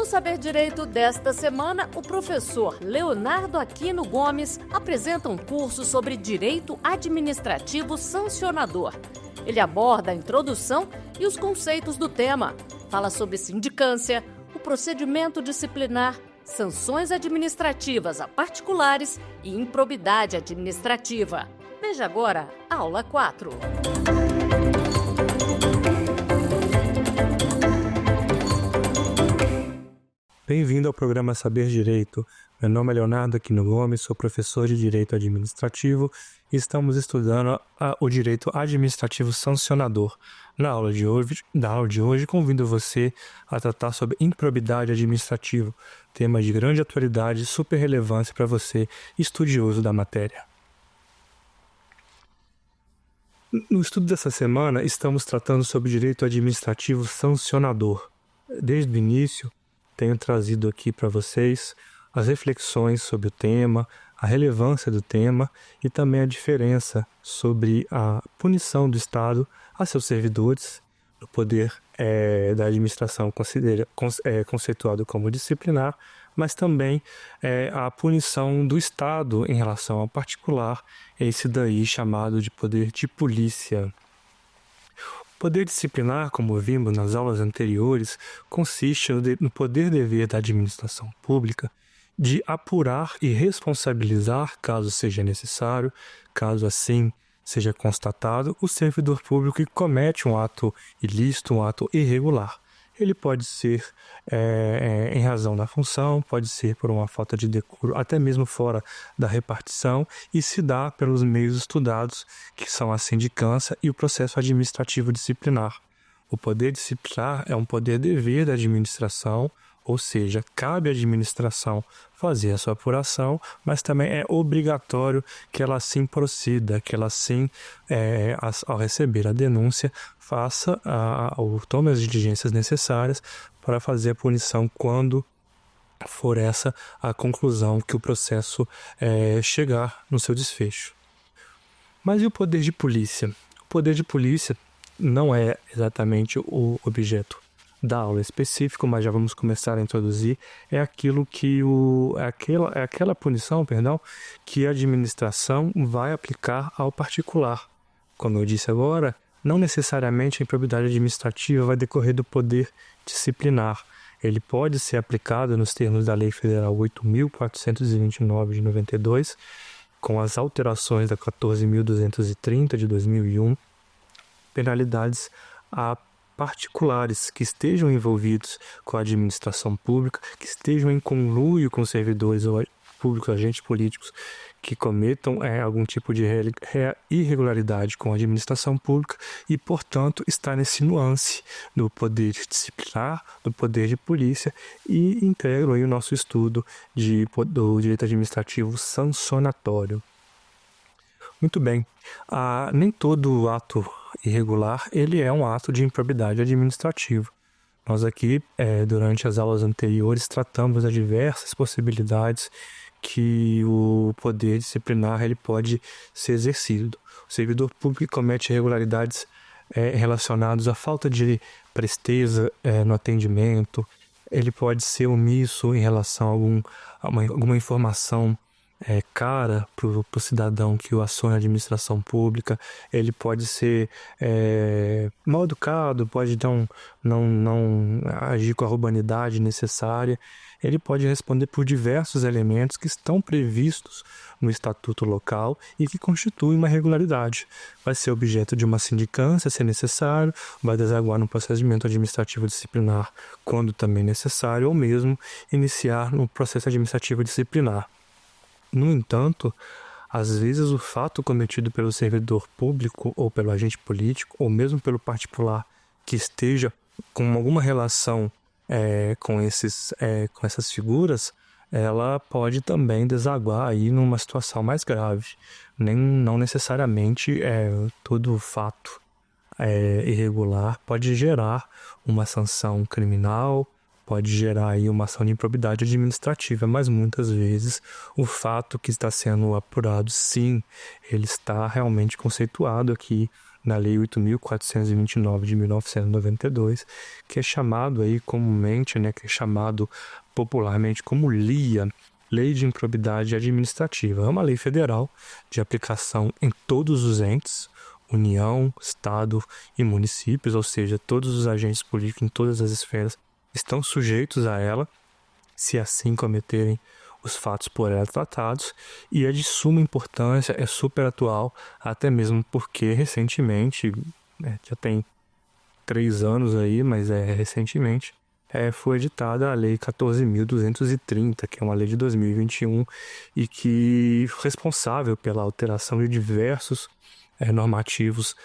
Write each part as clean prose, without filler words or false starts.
No Saber Direito desta semana, o professor Leonardo Aquino Gomes apresenta um curso sobre direito administrativo sancionador. Ele aborda a introdução e os conceitos do tema. Fala sobre sindicância, o procedimento disciplinar, sanções administrativas a particulares e improbidade administrativa. Veja agora a aula 4. Bem-vindo ao programa Saber Direito. Meu nome é Leonardo Aquino Gomes, sou professor de Direito Administrativo e estamos estudando o Direito Administrativo Sancionador. Na aula de hoje, convido você a tratar sobre improbidade administrativa, tema de grande atualidade e super relevância para você, estudioso da matéria. No estudo dessa semana, estamos tratando sobre Direito Administrativo Sancionador. Desde o início, tenho trazido aqui para vocês as reflexões sobre o tema, a relevância do tema e também a diferença sobre a punição do Estado a seus servidores, o poder da administração conceituado como disciplinar, mas também a punição do Estado em relação ao particular, esse daí chamado de poder de polícia. O poder disciplinar, como vimos nas aulas anteriores, consiste no poder-dever da administração pública de apurar e responsabilizar, caso seja necessário, caso assim seja constatado, o servidor público que comete um ato ilícito, um ato irregular. Ele pode ser em razão da função, pode ser por uma falta de decoro, até mesmo fora da repartição, e se dá pelos meios estudados, que são a sindicância e o processo administrativo disciplinar. O poder disciplinar é um poder-dever da administração, ou seja, cabe à administração fazer a sua apuração, mas também é obrigatório que ela assim proceda, que ela assim, ao receber a denúncia, faça ou tome as diligências necessárias para fazer a punição quando for essa a conclusão que o processo chegar no seu desfecho. Mas e o poder de polícia? O poder de polícia não é exatamente o objeto da aula específico, mas já vamos começar a introduzir, é aquilo que aquela punição, que a administração vai aplicar ao particular. Como eu disse agora, não necessariamente a improbidade administrativa vai decorrer do poder disciplinar. Ele pode ser aplicado nos termos da Lei Federal 8.429 de 92, com as alterações da 14.230 de 2001, penalidades a particulares que estejam envolvidos com a administração pública, que estejam em conluio com servidores públicos, agentes políticos, que cometam algum tipo de irregularidade com a administração pública e, portanto, está nesse nuance do poder disciplinar, do poder de polícia e integram aí o nosso estudo do direito administrativo sancionatório. Muito bem, nem todo ato irregular ele é um ato de improbidade administrativa. Nós aqui, durante as aulas anteriores, tratamos das diversas possibilidades que o poder disciplinar ele pode ser exercido. O servidor público que comete irregularidades relacionadas à falta de presteza no atendimento, ele pode ser omisso em relação a alguma informação cara para o cidadão que o aciona a administração pública, ele pode ser mal educado, pode não agir com a urbanidade necessária, ele pode responder por diversos elementos que estão previstos no estatuto local e que constituem uma irregularidade. Vai ser objeto de uma sindicância, se necessário, vai desaguar no procedimento administrativo disciplinar quando também necessário, ou mesmo iniciar no processo administrativo disciplinar. No entanto, às vezes o fato cometido pelo servidor público ou pelo agente político, ou mesmo pelo particular que esteja com alguma relação com essas figuras, ela pode também desaguar aí numa situação mais grave. Não necessariamente todo fato irregular pode gerar uma sanção criminal, pode gerar aí uma ação de improbidade administrativa, mas muitas vezes o fato que está sendo apurado, sim, ele está realmente conceituado aqui na Lei 8.429 de 1992, que é chamado aí comumente, né, que é chamado popularmente como LIA, Lei de Improbidade Administrativa. É uma lei federal de aplicação em todos os entes, União, Estado e municípios, ou seja, todos os agentes políticos em todas as esferas estão sujeitos a ela, se assim cometerem os fatos por ela tratados, e é de suma importância, é super atual, até mesmo porque recentemente, já tem 3 anos aí, mas recentemente, foi editada a Lei 14.230, que é uma lei de 2021, e que é responsável pela alteração de diversos normativos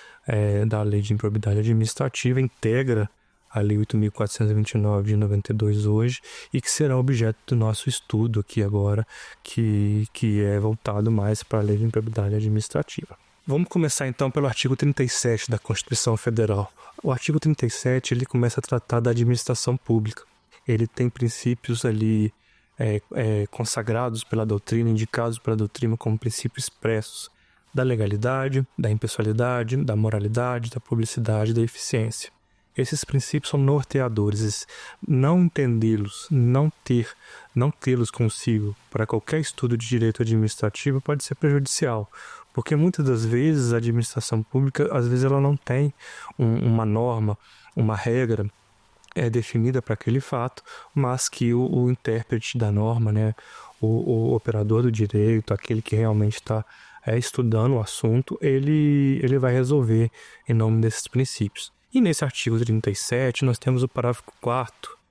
da Lei de Improbidade Administrativa, integra a Lei 8.429 de 92 hoje, e que será objeto do nosso estudo aqui agora, que é voltado mais para a Lei de Improbidade Administrativa. Vamos começar então pelo artigo 37 da Constituição Federal. O artigo 37 ele começa a tratar da administração pública. Ele tem princípios ali consagrados pela doutrina, indicados pela doutrina como princípios expressos da legalidade, da impessoalidade, da moralidade, da publicidade e da eficiência. Esses princípios são norteadores. Não entendê-los, não tê-los consigo para qualquer estudo de direito administrativo pode ser prejudicial, porque muitas das vezes a administração pública, às vezes ela não tem uma norma, uma regra definida para aquele fato, mas que o intérprete da norma, né, o operador do direito, aquele que realmente está estudando o assunto, ele vai resolver em nome desses princípios. E nesse artigo 37 nós temos o parágrafo 4º,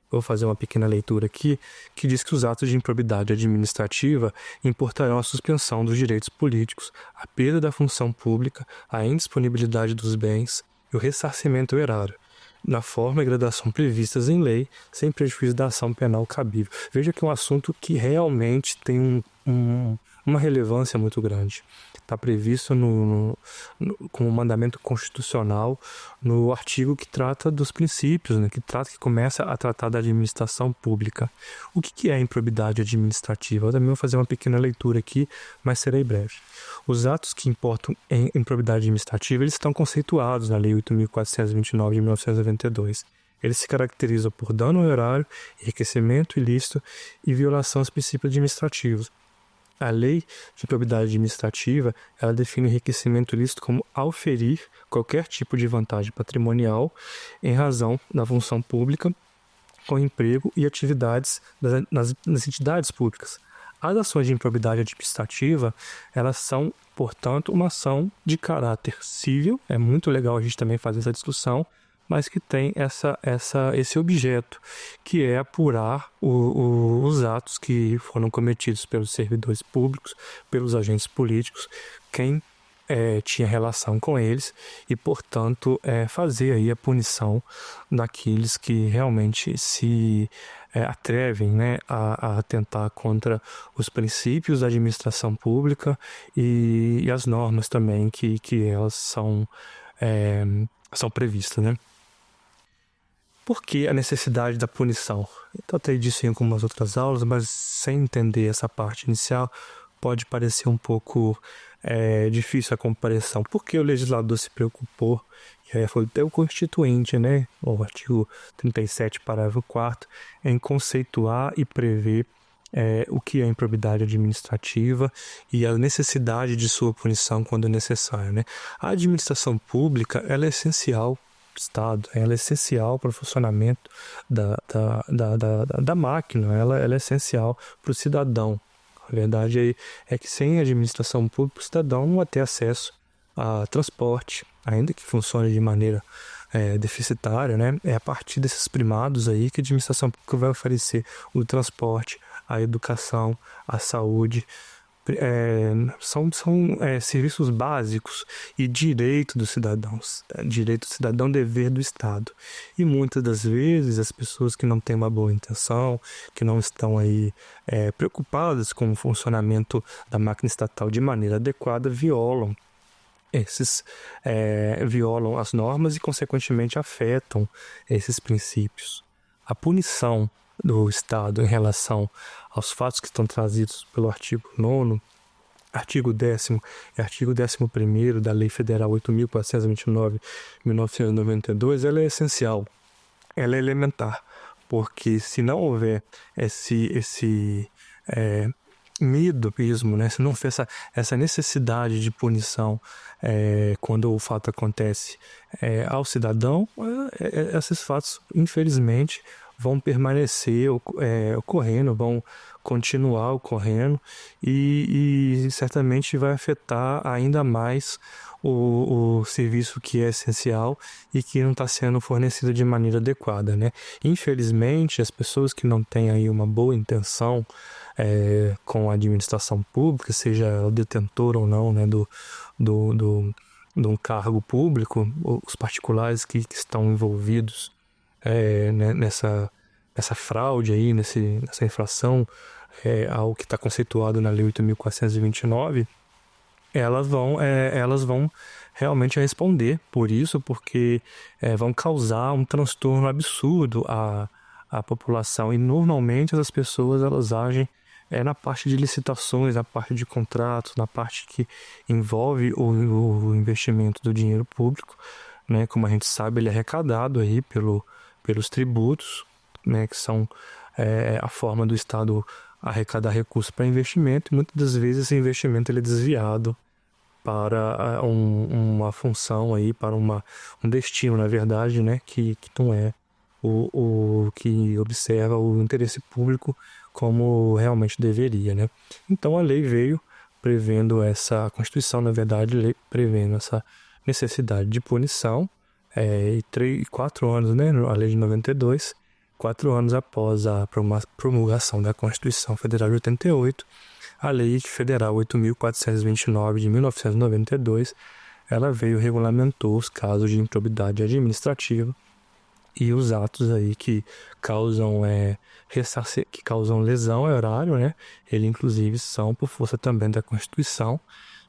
vou fazer uma pequena leitura aqui, que diz que os atos de improbidade administrativa importarão a suspensão dos direitos políticos, a perda da função pública, a indisponibilidade dos bens e o ressarcimento ao erário, na forma e gradação previstas em lei, sem prejuízo da ação penal cabível. Veja que é um assunto que realmente tem uma relevância muito grande. Está previsto como mandamento constitucional no artigo que trata dos princípios, né, que começa a tratar da administração pública. O que é improbidade administrativa? Eu também vou fazer uma pequena leitura aqui, mas serei breve. Os atos que importam em improbidade administrativa eles estão conceituados na Lei 8.429 de 1992. Eles se caracterizam por dano ao erário, enriquecimento ilícito e violação aos princípios administrativos. A Lei de Improbidade Administrativa, ela define o enriquecimento ilícito como auferir qualquer tipo de vantagem patrimonial em razão da função pública com emprego e atividades nas entidades públicas. As ações de improbidade administrativa, elas são, portanto, uma ação de caráter civil. É muito legal a gente também fazer essa discussão, mas que tem esse objeto, que é apurar os atos que foram cometidos pelos servidores públicos, pelos agentes políticos, quem tinha relação com eles e, portanto, fazer aí a punição daqueles que realmente se atrevem, né, a atentar contra os princípios da administração pública e as normas também que elas são previstas, né? Por que a necessidade da punição? Eu tratei disso em algumas outras aulas, mas sem entender essa parte inicial, pode parecer um pouco difícil a compreensão. Por que o legislador se preocupou, e aí foi até o Constituinte, né, o artigo 37, parágrafo 4º, em conceituar e prever o que é improbidade administrativa e a necessidade de sua punição quando necessário, né? A administração pública ela é essencial Estado, ela é essencial para o funcionamento da máquina, ela é essencial para o cidadão. A verdade é que sem administração pública o cidadão não vai ter acesso a transporte, ainda que funcione de maneira deficitária, né? É a partir desses primados aí que a administração pública vai oferecer o transporte, a educação, a saúde. São serviços básicos e direito dos cidadãos, direito do cidadão, dever do Estado. E muitas das vezes as pessoas que não têm uma boa intenção, que não estão aí preocupadas com o funcionamento da máquina estatal de maneira adequada, violam as normas e consequentemente afetam esses princípios. A punição do Estado em relação aos fatos que estão trazidos pelo artigo 9º artigo 10º e artigo 11º da Lei Federal 8.429 de 1992, ela é essencial, ela é elementar, porque se não houver esse medo mesmo, né? Se não for essa necessidade de punição quando o fato acontece ao cidadão, esses fatos, infelizmente, vão permanecer ocorrendo, vão continuar ocorrendo e certamente vai afetar ainda mais o serviço que é essencial e que não está sendo fornecido de maneira adequada, né? Infelizmente, as pessoas que não têm aí uma boa intenção com a administração pública, seja o detentor ou não, né, de um cargo público, os particulares que estão envolvidos né, nessa fraude aí, nessa infração ao que está conceituado na Lei 8.429, elas vão realmente responder por isso, porque vão causar um transtorno absurdo à população. E normalmente as pessoas elas agem na parte de licitações, na parte de contratos, na parte que envolve o investimento do dinheiro público, né? Como a gente sabe, ele é arrecadado aí pelos tributos, né? Que são a forma do Estado arrecadar recursos para investimento, e muitas das vezes esse investimento ele é desviado para uma função aí, para um destino, na verdade, né? Que não é o que observa o interesse público como realmente deveria, né? Então a lei veio prevendo a Constituição, na verdade, prevendo essa necessidade de punição, e 4 anos, né? A lei de 92, 4 anos após a promulgação da Constituição Federal de 88, a Lei Federal 8.429 de 1992, ela veio e regulamentou os casos de improbidade administrativa e os atos aí que causam lesão ao erário, né? Eles, inclusive, são, por força também da Constituição,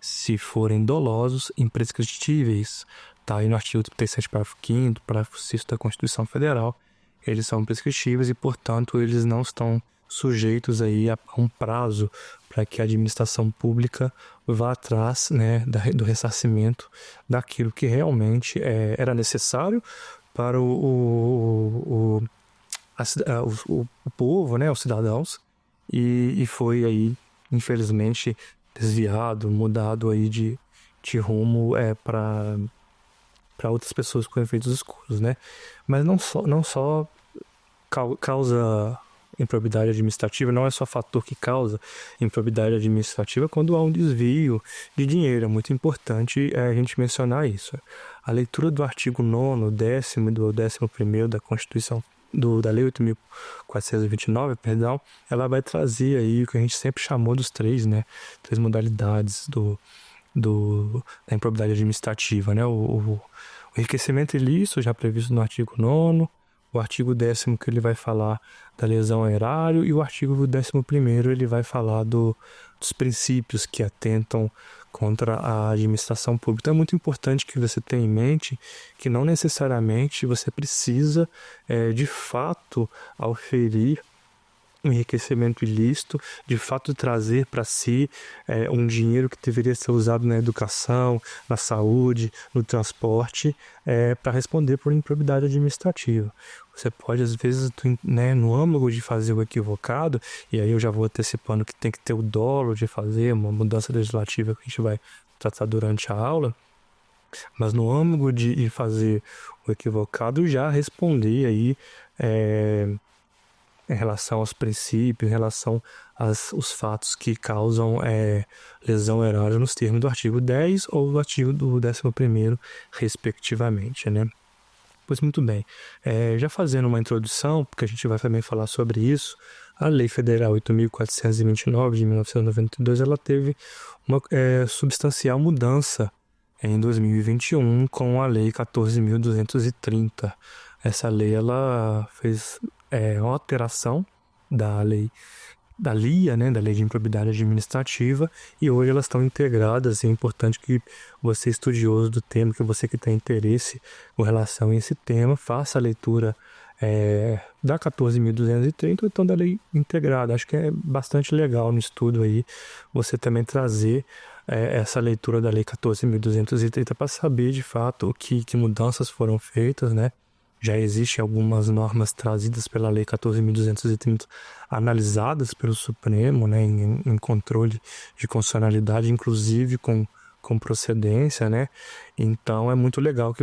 se forem dolosos, imprescritíveis. Tá aí no artigo 37, parágrafo 5º, parágrafo 6º da Constituição Federal. Eles são prescritíveis e, portanto, eles não estão sujeitos aí a um prazo para que a administração pública vá atrás, né, do ressarcimento daquilo que realmente era necessário para o povo, né, os cidadãos, e foi aí, infelizmente, desviado, mudado aí de rumo para outras pessoas com efeitos escuros, né? Mas não só causa improbidade administrativa, não é só fator que causa improbidade administrativa quando há um desvio de dinheiro. É muito importante a gente mencionar isso. A leitura do artigo 9º, 10º e do 11º da Constituição, da Lei 8.429, ela vai trazer aí o que a gente sempre chamou dos três modalidades da improbidade administrativa, né? O enriquecimento ilícito, já previsto no artigo 9º, o artigo 10º que ele vai falar da lesão ao erário, e o artigo 11º ele vai falar dos princípios que atentam contra a administração pública. Então é muito importante que você tenha em mente que não necessariamente você precisa, de fato, auferir um enriquecimento ilícito, de fato trazer para si um dinheiro que deveria ser usado na educação, na saúde, no transporte, para responder por improbidade administrativa. Você pode, às vezes, no âmago de fazer o equivocado, e aí eu já vou antecipando que tem que ter o dolo de fazer uma mudança legislativa que a gente vai tratar durante a aula, mas no âmago de fazer o equivocado, já responder aí em relação aos princípios, em relação aos fatos que causam lesão erária nos termos do artigo 10 ou do artigo do 11º, respectivamente, né? Pois muito bem, já fazendo uma introdução, porque a gente vai também falar sobre isso, a Lei Federal 8.429 de 1992, ela teve uma substancial mudança em 2021 com a Lei 14.230. Essa lei ela fez uma alteração da lei da LIA, né, da Lei de Improbidade Administrativa, e hoje elas estão integradas. É importante que você, estudioso do tema, que você que tem interesse com relação a esse tema, faça a leitura da 14.230 ou então da lei integrada. Acho que é bastante legal no estudo aí você também trazer essa leitura da lei 14.230 para saber de fato que mudanças foram feitas, né? Já existem algumas normas trazidas pela lei 14.230 analisadas pelo Supremo, né, em controle de constitucionalidade, inclusive com procedência, né? Então é muito legal que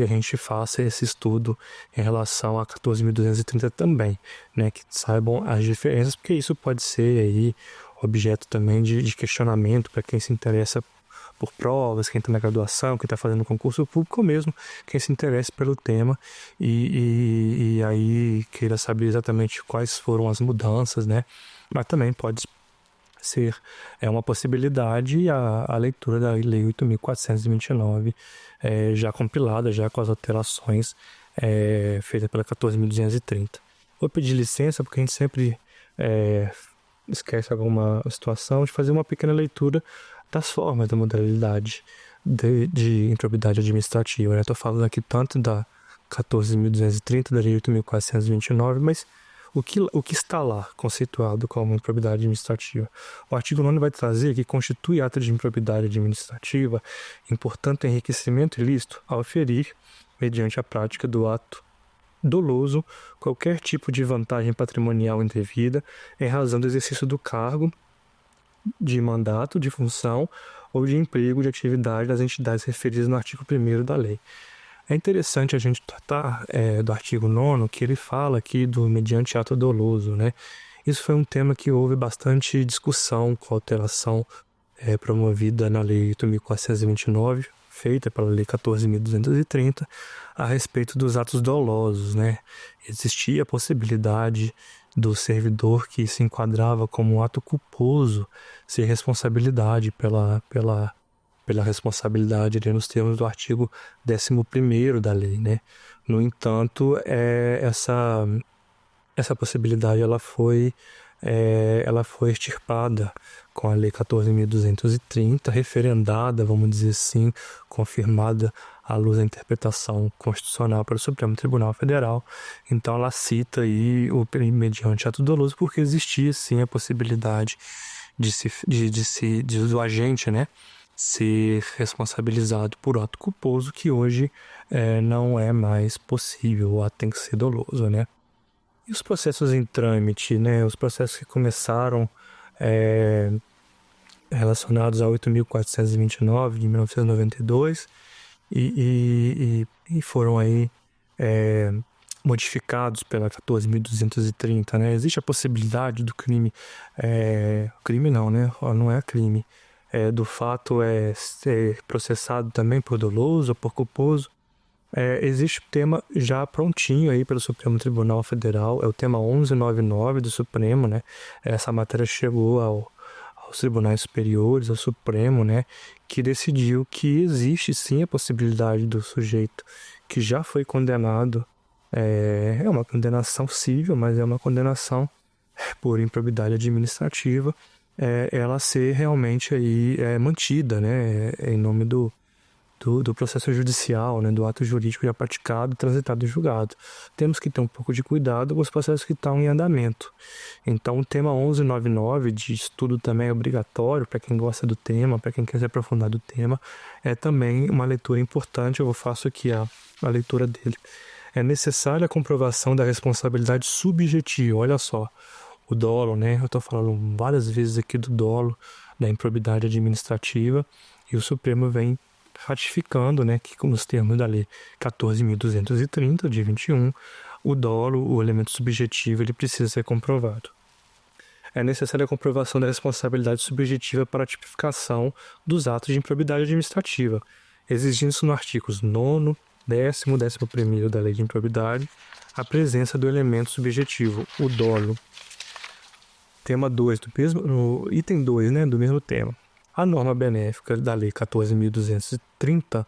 a gente faça esse estudo em relação a 14.230 também, né? Que saibam as diferenças, porque isso pode ser aí objeto também de questionamento para quem se interessa por provas, quem está na graduação, quem está fazendo concurso público, ou mesmo quem se interessa pelo tema e aí queira saber exatamente quais foram as mudanças, né? Mas também pode ser uma possibilidade a leitura da Lei 8.429, já compilada, já com as alterações feitas pela 14.230. Vou pedir licença, porque a gente sempre esquece alguma situação, de fazer uma pequena leitura das formas da modalidade de improbidade administrativa. Estou falando aqui tanto da 14.230, da Lei 8.429, mas o que está lá conceituado como improbidade administrativa? O artigo 9 vai trazer que constitui ato de improbidade administrativa importante enriquecimento ilícito ao ferir, mediante a prática do ato doloso, qualquer tipo de vantagem patrimonial indevida em razão do exercício do cargo, de mandato, de função ou de emprego de atividade das entidades referidas no artigo 1º da lei. É interessante a gente tratar do artigo 9º, que ele fala aqui do mediante ato doloso, né? Isso foi um tema que houve bastante discussão com a alteração promovida na Lei 8.429, feita pela Lei 14.230, a respeito dos atos dolosos, né? Existia a possibilidade do servidor que se enquadrava como um ato culposo ser responsabilidade pela responsabilidade ali nos termos do artigo 11º da lei, né? No entanto, essa possibilidade ela foi extirpada com a Lei 14.230, referendada, vamos dizer assim, confirmada à luz da interpretação constitucional pelo Supremo Tribunal Federal. Então ela cita aí o mediante ato doloso, porque existia sim a possibilidade do agente, né, ser responsabilizado por ato culposo, que hoje não é mais possível, o ato tem que ser doloso, né? E os processos em trâmite, né? Os processos que começaram relacionados a 8.429 de 1992 e foram aí modificados pela 14.230, né? Existe a possibilidade do crime, crime não, né? Não é crime, do fato ser processado também por doloso ou por culposo. Existe o tema já prontinho aí pelo Supremo Tribunal Federal, é o tema 1199 do Supremo, né? Essa matéria chegou aos tribunais superiores, ao Supremo, né? Que decidiu que existe sim a possibilidade do sujeito que já foi condenado, é uma condenação civil, mas é uma condenação por improbidade administrativa, ela ser realmente aí mantida, né? Em nome do processo judicial, né, do ato jurídico já praticado, transitado e julgado. Temos que ter um pouco de cuidado com os processos que estão em andamento. Então, o tema 1199 de estudo também é obrigatório para quem gosta do tema, para quem quer se aprofundar do tema. É também uma leitura importante, eu faço aqui a leitura dele. É necessária a comprovação da responsabilidade subjetiva. Olha só, o dolo, né? Eu estou falando várias vezes aqui do dolo, da improbidade administrativa, e o Supremo vem ratificando, né, que nos termos da Lei 14.230, de 21, o dolo, o elemento subjetivo, ele precisa ser comprovado. É necessária a comprovação da responsabilidade subjetiva para a tipificação dos atos de improbidade administrativa, exigindo-se no artigos 9º, 10º, 11º da Lei de Improbidade, a presença do elemento subjetivo, o dolo. Tema 2, no item 2, né, do mesmo tema. A norma benéfica da Lei 14.230,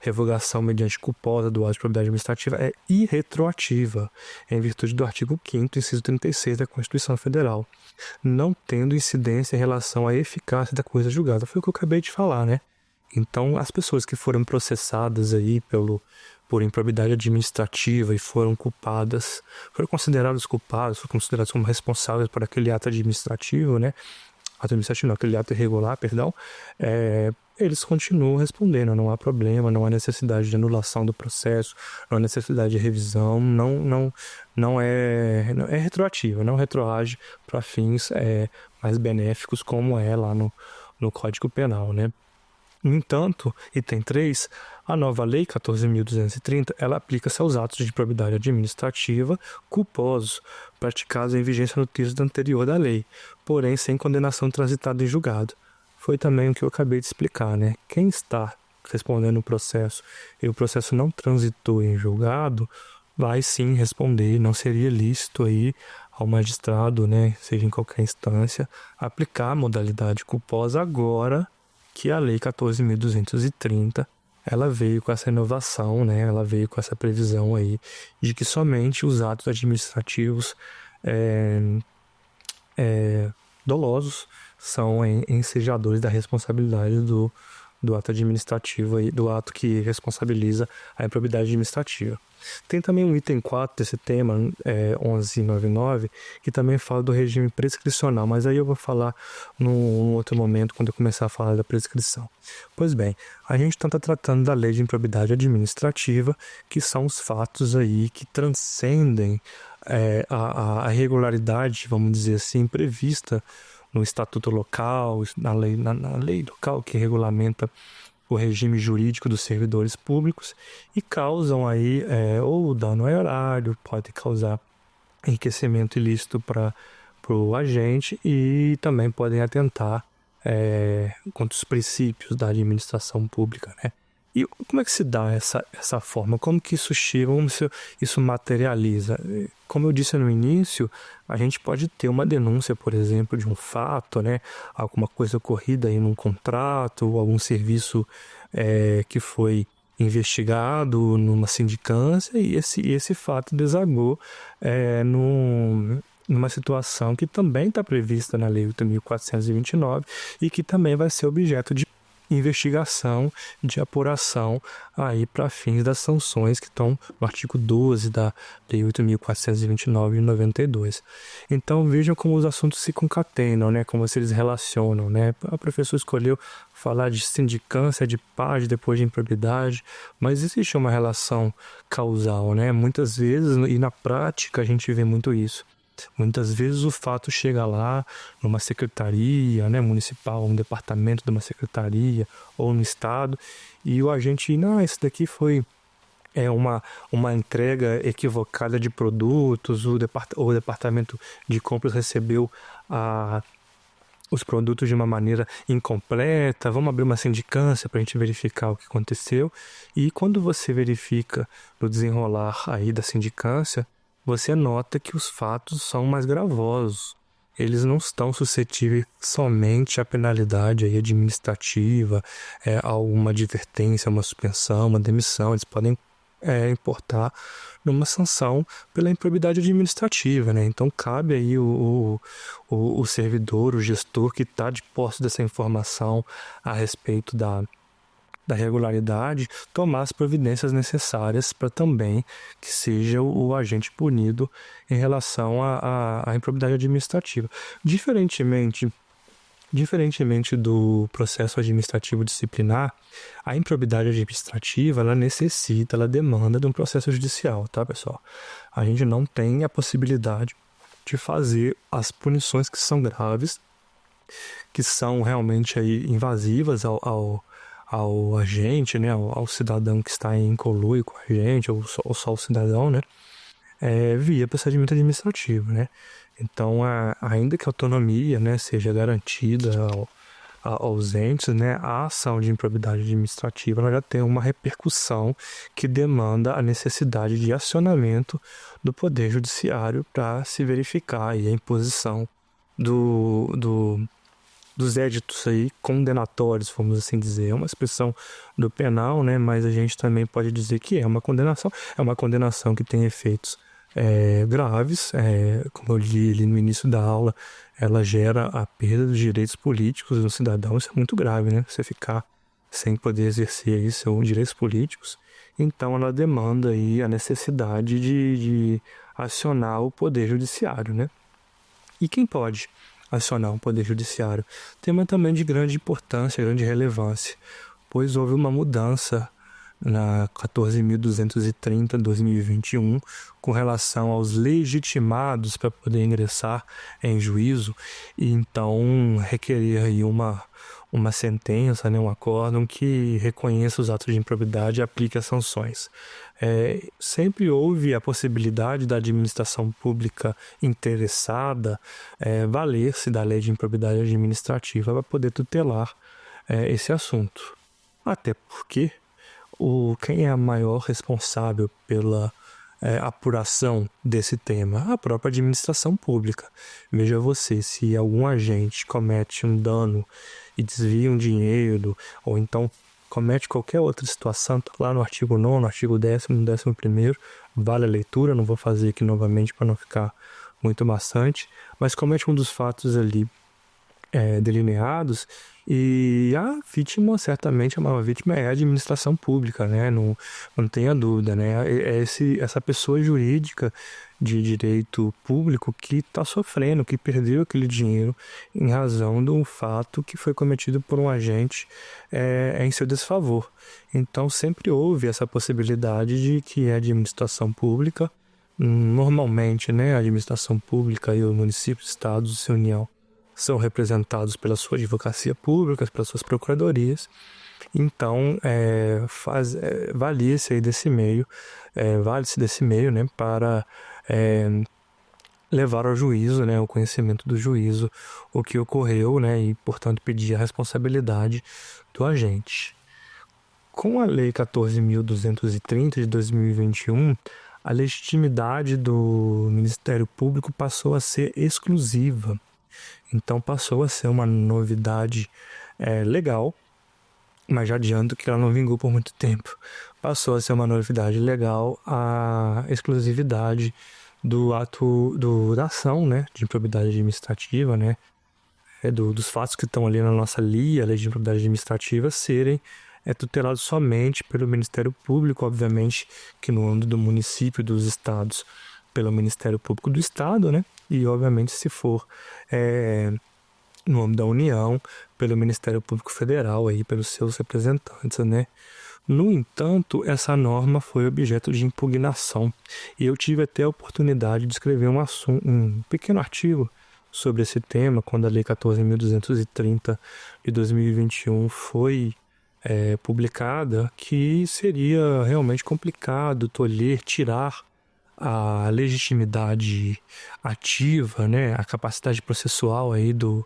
revogação mediante culposa do ato de improbidade administrativa, é irretroativa, em virtude do artigo 5º, inciso 36 da Constituição Federal, não tendo incidência em relação à eficácia da coisa julgada. Foi o que eu acabei de falar, né? Então, as pessoas que foram processadas aí pelo por improbidade administrativa e foram considerados culpados, foram considerados como responsáveis por aquele ato administrativo, né? Ato administrativo não, aquele ato irregular, perdão, eles continuam respondendo, não há problema, não há necessidade de anulação do processo, não há necessidade de revisão, não é retroativa, não retroage para fins mais benéficos como é lá no Código Penal, né? No entanto, item 3, a nova Lei 14.230, ela aplica-se aos atos de improbidade administrativa culposos, praticados em vigência no texto anterior da lei, porém sem condenação transitada em julgado. Foi também o que eu acabei de explicar, né? Quem está respondendo o processo e o processo não transitou em julgado, vai sim responder. Não seria lícito aí ao magistrado, né, seja em qualquer instância, aplicar a modalidade culposa agora que a Lei 14.230 ela veio com essa inovação, né? Ela veio com essa previsão aí de que somente os atos administrativos dolosos são ensejadores da responsabilidade do ato administrativo, aí, do ato que responsabiliza a improbidade administrativa. Tem também um item 4 desse tema, 1199, que também fala do regime prescricional, mas aí eu vou falar num outro momento, quando eu começar a falar da prescrição. Pois bem, a gente está tratando da lei de improbidade administrativa, que são os fatos aí que transcendem a irregularidade, vamos dizer assim, prevista no estatuto local, na lei local que regulamenta o regime jurídico dos servidores públicos e causam aí ou dano ao horário, pode causar enriquecimento ilícito para o agente e também podem atentar contra os princípios da administração pública, né? E como é que se dá essa forma? Como que isso chega? Como isso materializa? Como eu disse no início, a gente pode ter uma denúncia, por exemplo, de um fato, né? Alguma coisa ocorrida em um contrato, ou algum serviço que foi investigado numa sindicância e esse fato desagou numa situação que também está prevista na Lei 8.429 e que também vai ser objeto de investigação, de apuração aí para fins das sanções que estão no artigo 12 da Lei 8.429 de 92. Então vejam como os assuntos se concatenam, né? Como eles relacionam, né? A professora escolheu falar de sindicância, de paz, depois de improbidade, mas existe uma relação causal, né? Muitas vezes, e na prática a gente vê muito isso. Muitas vezes o fato chega lá numa secretaria, né, municipal, um departamento de uma secretaria ou no estado e o agente, não, isso daqui foi uma entrega equivocada de produtos, o departamento de compras recebeu os produtos de uma maneira incompleta, vamos abrir uma sindicância para a gente verificar o que aconteceu. E quando você verifica no desenrolar aí da sindicância, você nota que os fatos são mais gravosos. Eles não estão suscetíveis somente à penalidade aí administrativa, a uma advertência, uma suspensão, uma demissão. Eles podem importar numa sanção pela improbidade administrativa, né? Então cabe aí o servidor, o gestor que está de posse dessa informação a respeito da regularidade, tomar as providências necessárias para também que seja o agente punido em relação à improbidade administrativa. Diferentemente do processo administrativo disciplinar, a improbidade administrativa, ela demanda de um processo judicial, tá, pessoal? A gente não tem a possibilidade de fazer as punições que são graves, que são realmente aí invasivas ao agente, né, ao cidadão que está em conluio com a gente, ou só o cidadão, né, via procedimento administrativo, né. Então, ainda que a autonomia, né, seja garantida aos entes, né, a ação de improbidade administrativa ela já tem uma repercussão que demanda a necessidade de acionamento do Poder Judiciário para se verificar aí a imposição dos éditos aí condenatórios, vamos assim dizer. É uma expressão do penal, né? Mas a gente também pode dizer que é uma condenação que tem efeitos graves, como eu li ali no início da aula, ela gera a perda dos direitos políticos do cidadão. Isso é muito grave, né? Você ficar sem poder exercer aí seus direitos políticos. então ela demanda aí a necessidade de acionar o Poder Judiciário, né? E quem pode acionar o Poder Judiciário? Tema também de grande importância, grande relevância, pois houve uma mudança na 14.230/2021 com relação aos legitimados para poder ingressar em juízo e então requerer aí uma sentença, né, um acórdão que reconheça os atos de improbidade e aplique as sanções. Sempre houve a possibilidade da administração pública interessada valer-se da lei de improbidade administrativa para poder tutelar esse assunto. Até porque quem é a maior responsável pela apuração desse tema? A própria administração pública. Veja você, se algum agente comete um dano e desvia um dinheiro, ou então comete qualquer outra situação, tá lá no artigo 9º, artigo 10º, 11º, vale a leitura, não vou fazer aqui novamente para não ficar muito maçante, mas comete um dos fatos ali delineados, e a vítima, certamente, a maior vítima é a administração pública, né? Não tenha dúvida, né? Essa pessoa jurídica de direito público que está sofrendo, que perdeu aquele dinheiro em razão do fato que foi cometido por um agente em seu desfavor. Então, sempre houve essa possibilidade de que a administração pública, normalmente, né, a administração pública e os municípios, estados e União, são representados pela sua advocacia pública, pelas suas procuradorias. Então, vale-se desse meio, né, para levar ao juízo, né, o conhecimento do juízo, o que ocorreu, né, e, portanto, pedir a responsabilidade do agente. Com a Lei 14.230 de 2021, a legitimidade do Ministério Público passou a ser exclusiva. Então passou a ser uma novidade legal, mas já adianto que ela não vingou por muito tempo. Passou a ser uma novidade legal a exclusividade do ato da ação, né, de improbidade administrativa, né, dos fatos que estão ali na nossa lei de improbidade administrativa, serem tutelados somente pelo Ministério Público, obviamente que no âmbito do município e dos estados, pelo Ministério Público do Estado, né? E, obviamente, se for no âmbito da União, pelo Ministério Público Federal, aí, pelos seus representantes, né? No entanto, essa norma foi objeto de impugnação e eu tive até a oportunidade de escrever um pequeno artigo sobre esse tema quando a Lei 14.230 de 2021 foi publicada, que seria realmente complicado tirar a legitimidade ativa, né, a capacidade processual aí do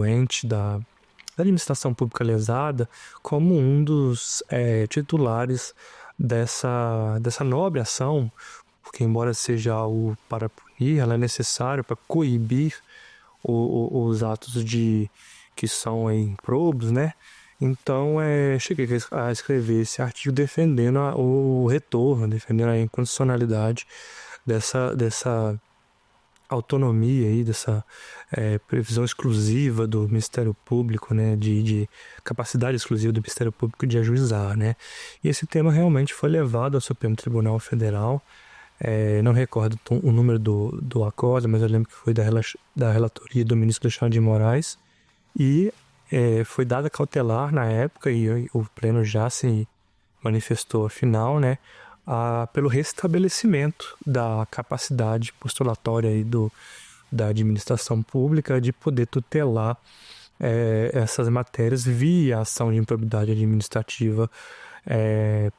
ente da administração pública lesada como um dos titulares dessa nobre ação, porque embora seja algo para punir, ela é necessária para coibir os atos que são improbos, né? Então, cheguei a escrever esse artigo defendendo o retorno, defendendo a inconstitucionalidade dessa autonomia aí, dessa previsão exclusiva do Ministério Público, né, de capacidade exclusiva do Ministério Público de ajuizar, né? E esse tema realmente foi levado ao Supremo Tribunal Federal. Não recordo o número do acordo, mas eu lembro que foi da relatoria do ministro Alexandre de Moraes, e foi dada cautelar na época, e o pleno já se manifestou afinal, né, pelo restabelecimento da capacidade postulatória aí da administração pública de poder tutelar essas matérias via ação de improbidade administrativa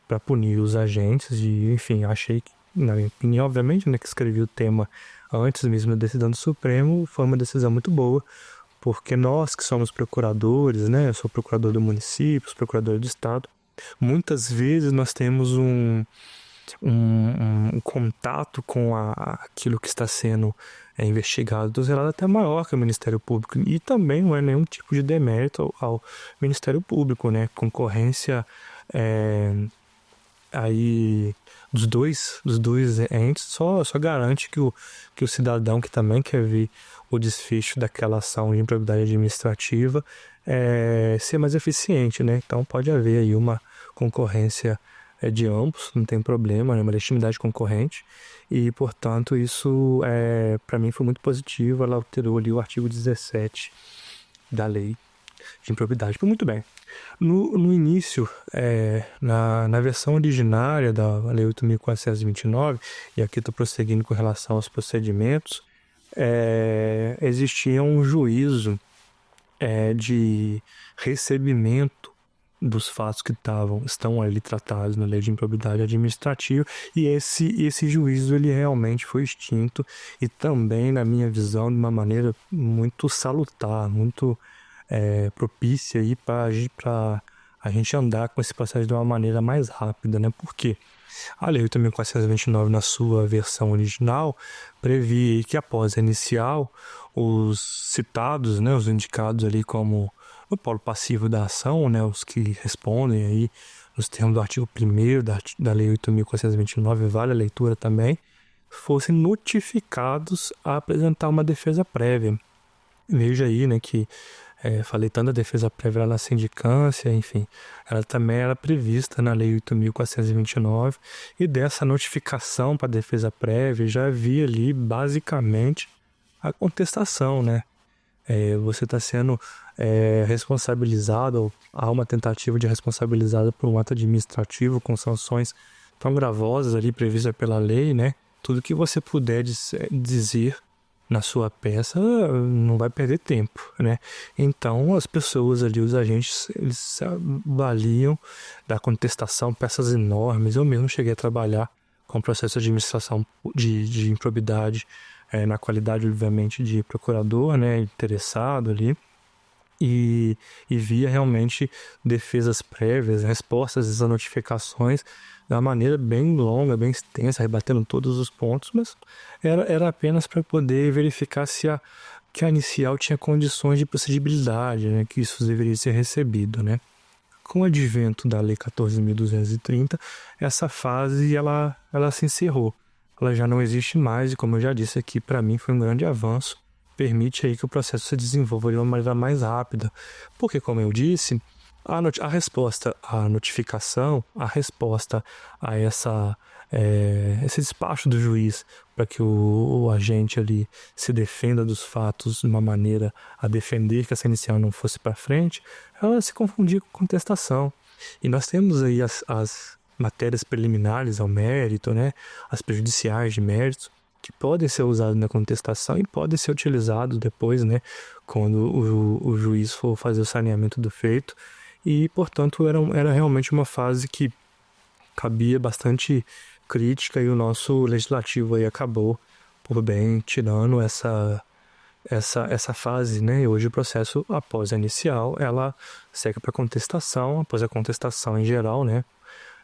para punir os agentes. E, enfim, achei que, na minha opinião, obviamente, né, que escrevi o tema antes mesmo da decisão do Supremo, foi uma decisão muito boa, porque nós que somos procuradores, né, eu sou procurador do município, sou procurador do estado, muitas vezes nós temos um contato com aquilo que está sendo investigado do zelado até maior que o Ministério Público, e também não é nenhum tipo de demérito ao Ministério Público, né, concorrência aí dos dois entes só garante que o cidadão que também quer ver o desfecho daquela ação de improbidade administrativa ser mais eficiente, né? Então pode haver aí uma concorrência é de ambos, não tem problema, é uma legitimidade concorrente e, portanto, isso para mim foi muito positivo. Ela alterou ali o artigo 17 da lei de improbidade. Foi muito bem. No início, na versão originária da Lei 8.429, e aqui estou prosseguindo com relação aos procedimentos, existia um juízo de recebimento dos fatos que estão ali tratados na Lei de Improbidade Administrativa, e esse juízo ele realmente foi extinto, e também, na minha visão, de uma maneira muito salutar, muito propícia para a gente andar com esse processo de uma maneira mais rápida, né? Por quê? A Lei 8.429, na sua versão original, previa que após a inicial, os citados, né, os indicados ali como o polo passivo da ação, né, os que respondem aí nos termos do artigo 1º da Lei 8.429, vale a leitura também, fossem notificados a apresentar uma defesa prévia. Veja aí, né, que falei tanto da defesa prévia na sindicância, enfim, ela também era prevista na Lei 8.429, e dessa notificação para a defesa prévia já havia ali basicamente a contestação, né? Você está sendo responsabilizado, ou há uma tentativa de responsabilizado por um ato administrativo com sanções tão gravosas ali previstas pela lei, né? Tudo que você puder dizer na sua peça não vai perder tempo, né? Então as pessoas ali, os agentes, eles se avaliam da contestação, peças enormes. Eu mesmo cheguei a trabalhar com processo de administração de improbidade, na qualidade, obviamente, de procurador, né, interessado ali, e via realmente defesas prévias, respostas às notificações de uma maneira bem longa, bem extensa, rebatendo todos os pontos, mas era apenas para poder verificar que a inicial tinha condições de procedibilidade, né, que isso deveria ser recebido, né. Com o advento da Lei 14.230, essa fase ela se encerrou. Ela já não existe mais, e como eu já disse aqui, para mim foi um grande avanço. Permite aí que o processo se desenvolva de uma maneira mais rápida. Porque, como eu disse, a resposta à notificação, a resposta a esse despacho do juiz para que o agente ali se defenda dos fatos de uma maneira a defender que essa inicial não fosse para frente, ela se confundia com contestação. E nós temos aí as matérias preliminares ao mérito, né, as prejudiciais de mérito, que podem ser usados na contestação e podem ser utilizados depois, né, quando o juiz for fazer o saneamento do feito. E, portanto, era realmente uma fase que cabia bastante crítica, e o nosso legislativo aí acabou, por bem, tirando essa fase, né? E hoje o processo, após a inicial, ela segue para contestação. Após a contestação em geral, né,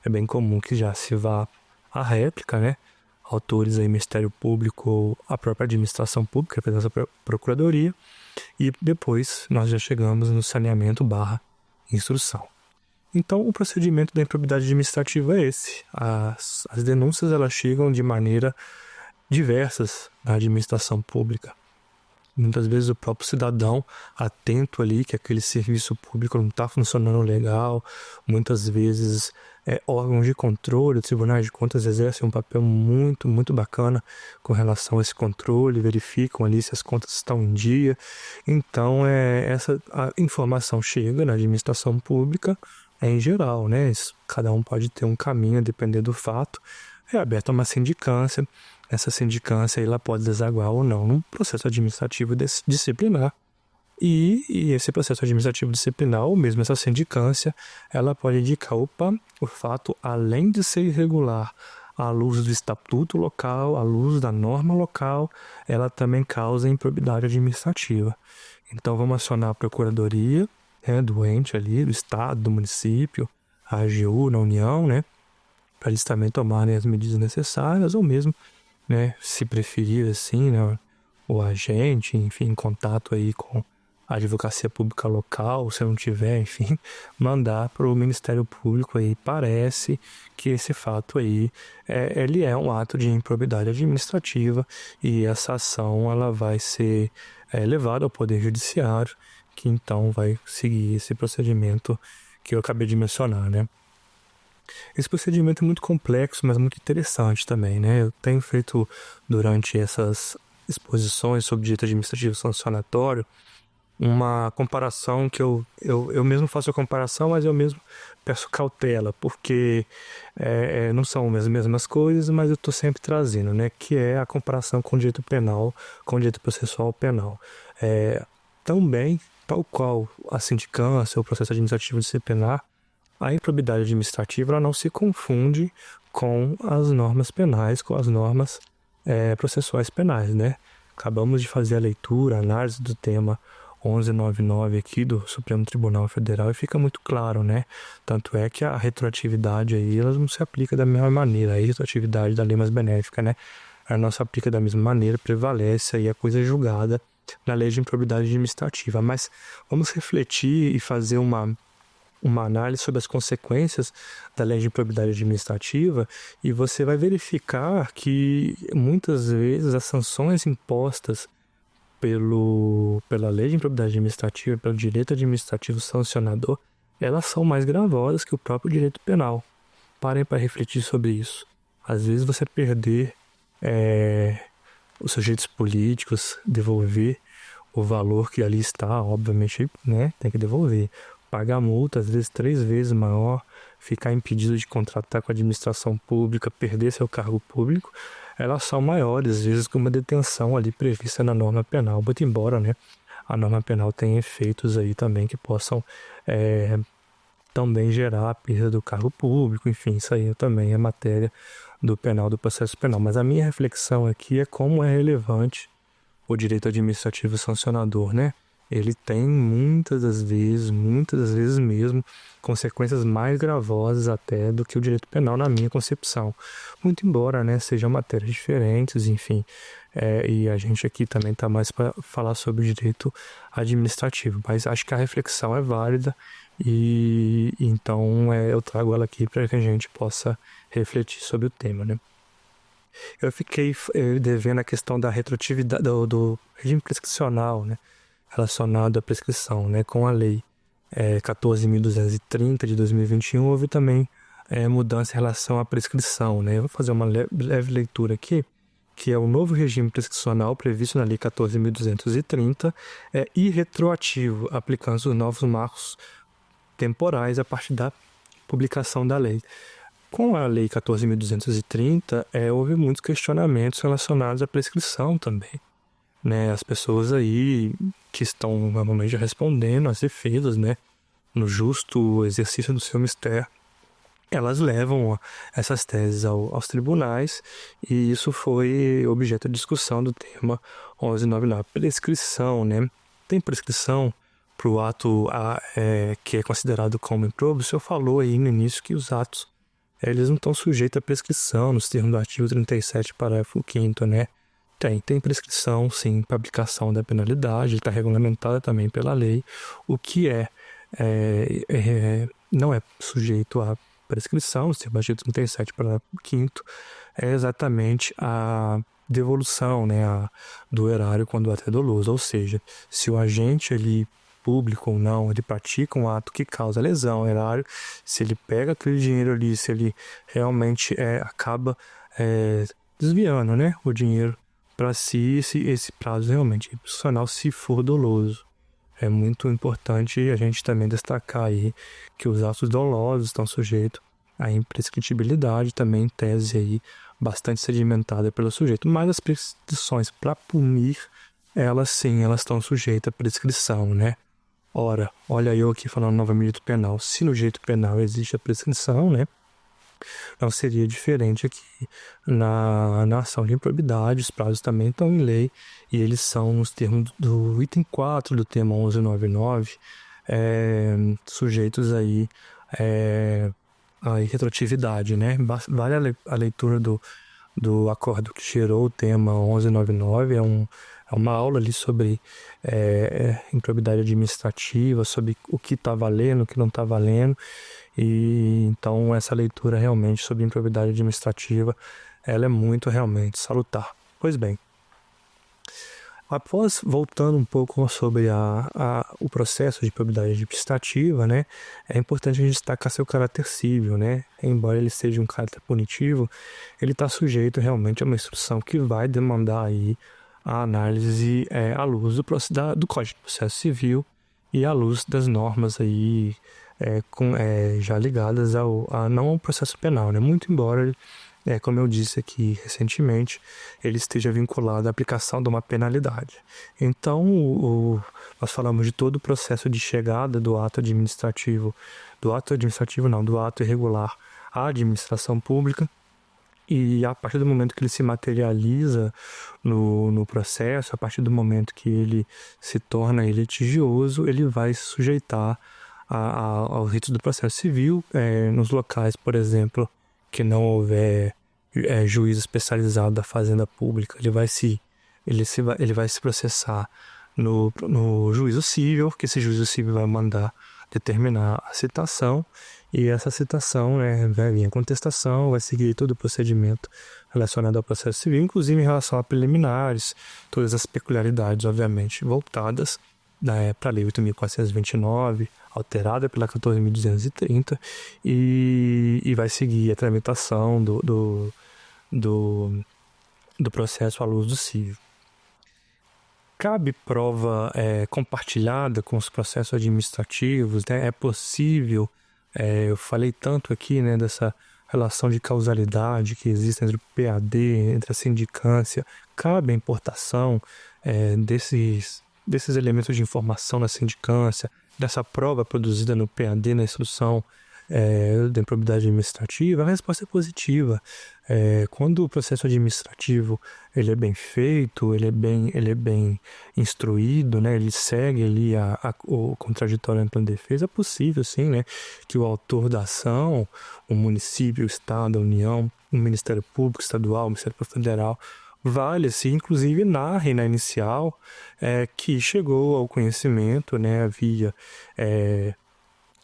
é bem comum que já se vá à réplica, né? Autores aí, Ministério Público ou a própria administração pública, representa a Procuradoria, e depois nós já chegamos no saneamento / instrução. Então, o procedimento da improbidade administrativa é esse. As denúncias, elas chegam de maneira diversas na administração pública. Muitas vezes o próprio cidadão, atento ali que aquele serviço público não está funcionando legal, muitas vezes órgãos de controle, tribunais de contas exercem um papel muito, muito bacana com relação a esse controle, verificam ali se as contas estão em dia. Então, a informação chega na administração pública em geral, né? Cada um pode ter um caminho a depender do fato. É aberta uma sindicância. Essa sindicância ela pode desaguar ou não num processo administrativo disciplinar. E esse processo administrativo disciplinar, ou mesmo essa sindicância, ela pode indicar, o fato, além de ser irregular à luz do estatuto local, à luz da norma local, ela também causa improbidade administrativa. Então, vamos acionar a Procuradoria, né, do ente ali, do Estado, do município, a AGU, na União, né, para eles também tomarem as medidas necessárias, ou mesmo, né, se preferir assim, né, o agente, enfim, em contato aí com a advocacia pública local, se não tiver, enfim, mandar para o Ministério Público aí. Parece que esse fato aí, ele é um ato de improbidade administrativa, e essa ação ela vai ser levada ao Poder Judiciário, que então vai seguir esse procedimento que eu acabei de mencionar, né? Esse procedimento é muito complexo, mas muito interessante também, né? Eu tenho feito durante essas exposições sobre direito administrativo sancionatório uma comparação que eu mesmo faço a comparação, mas eu mesmo peço cautela, porque não são as mesmas coisas, mas eu estou sempre trazendo, né? Que é a comparação com o direito penal, com o direito processual penal. Também, tal qual a sindicância, o processo administrativo disciplinar, a improbidade administrativa ela não se confunde com as normas penais, com as normas processuais penais, né? Acabamos de fazer a leitura, a análise do tema 1199 aqui do Supremo Tribunal Federal e fica muito claro, né? Tanto é que a retroatividade aí, ela não se aplica da mesma maneira, a retroatividade da lei mais benéfica, né? Ela não se aplica da mesma maneira, prevalece aí a coisa julgada na lei de improbidade administrativa. Mas vamos refletir e fazer uma análise sobre as consequências da lei de improbidade administrativa e você vai verificar que muitas vezes as sanções impostas pela lei de improbidade administrativa, pelo direito administrativo sancionador, elas são mais gravosas que o próprio direito penal. Parem para refletir sobre isso. Às vezes você perder os sujeitos políticos, devolver o valor que ali está, obviamente, né, tem que devolver. Pagar multa, às vezes 3 vezes maior, ficar impedido de contratar com a administração pública, perder seu cargo público, elas são maiores, às vezes, que uma detenção ali prevista na norma penal. Muito embora, né, a norma penal tenha efeitos aí também que possam também gerar a perda do cargo público, enfim, isso aí também é matéria do penal, do processo penal. Mas a minha reflexão aqui é como é relevante o direito administrativo sancionador, né? Ele tem muitas das vezes mesmo, consequências mais gravosas até do que o direito penal na minha concepção. Muito embora, né, sejam matérias diferentes, enfim, e a gente aqui também está mais para falar sobre o direito administrativo, mas acho que a reflexão é válida e então eu trago ela aqui para que a gente possa refletir sobre o tema, né? Eu fiquei devendo a questão da retroatividade, do regime prescricional, né? Relacionado à prescrição, né? Com a lei 14.230 de 2021, houve também mudança em relação à prescrição, né? Eu vou fazer uma leve leitura aqui, que é o novo regime prescricional previsto na lei 14.230, irretroativo, aplicando os novos marcos temporais a partir da publicação da lei. Com a lei 14.230, houve muitos questionamentos relacionados à prescrição também, né? As pessoas aí que estão normalmente respondendo às defesas, né, no justo exercício do seu mistério, elas levam essas teses aos tribunais e isso foi objeto de discussão do tema 1199, prescrição, né? Tem prescrição para o ato que é considerado como improbo? O senhor falou aí no início que os atos eles não estão sujeitos à prescrição nos termos do artigo 37, parágrafo 5º, né? Tem prescrição, sim, para aplicação da penalidade, está regulamentada também pela lei. O que não é sujeito à prescrição, nos termos do artigo 37, parágrafo 5º, é exatamente a devolução, né, do erário quando o ato é doloso. Ou seja, se o agente ali, público ou não, ele pratica um ato que causa lesão ao erário, se ele pega aquele dinheiro ali, se ele realmente acaba desviando, né, o dinheiro para si, esse prazo realmente é profissional, se for doloso. É muito importante a gente também destacar aí que os atos dolosos estão sujeitos à imprescritibilidade, também tese aí bastante sedimentada pelo sujeito, mas as prescrições para punir, elas sim, elas estão sujeitas à prescrição, né? Ora, olha eu aqui falando novamente do direito penal. Se no direito penal existe a prescrição, né? Não seria diferente aqui na ação de improbidade. Os prazos também estão em lei e eles são nos termos do item 4 do tema 1199, sujeitos aí à retroatividade, né? Vale a leitura do acordo que gerou o tema 1199, é uma aula ali sobre improbidade administrativa, sobre o que está valendo, o que não está valendo. E então essa leitura realmente sobre improbidade administrativa, ela é muito realmente salutar. Pois bem, Após, voltando um pouco sobre o processo de improbidade administrativa, né, é importante a gente destacar seu caráter cível, né? Embora ele seja um caráter punitivo, ele está sujeito realmente a uma instrução que vai demandar aí a análise à luz do Código de Processo Civil e à luz das normas aí já ligadas não ao processo penal, né? Muito embora como eu disse aqui recentemente, ele esteja vinculado à aplicação de uma penalidade. Então, nós falamos de todo o processo de chegada do ato irregular à administração pública, e a partir do momento que ele se materializa no processo, a partir do momento que ele se torna litigioso, ele vai se sujeitar aos ritos do processo civil, nos locais, por exemplo, que não houver juiz especializado da Fazenda Pública, ele vai se processar no juízo civil, que esse juízo civil vai mandar determinar a citação, e essa citação vai vir a contestação, vai seguir todo o procedimento relacionado ao processo civil, inclusive em relação a preliminares, todas as peculiaridades, obviamente, voltadas para a Lei 8.429, alterada pela 14.230, e vai seguir a tramitação do processo à luz do civil. Cabe prova compartilhada com os processos administrativos, né? É possível, eu falei tanto aqui, né, dessa relação de causalidade que existe entre o PAD, entre a sindicância, cabe a importação desses elementos de informação na sindicância, dessa prova produzida no PAD, na instrução da improbidade administrativa. A resposta é positiva. Quando o processo administrativo ele é bem feito, ele é bem instruído, né, ele segue ali o contraditório ampla defesa, é possível sim, né, que o autor da ação, o município, o estado, a União, o Ministério Público Estadual, o Ministério Público Federal, vale-se, inclusive narre na inicial que chegou ao conhecimento, né, via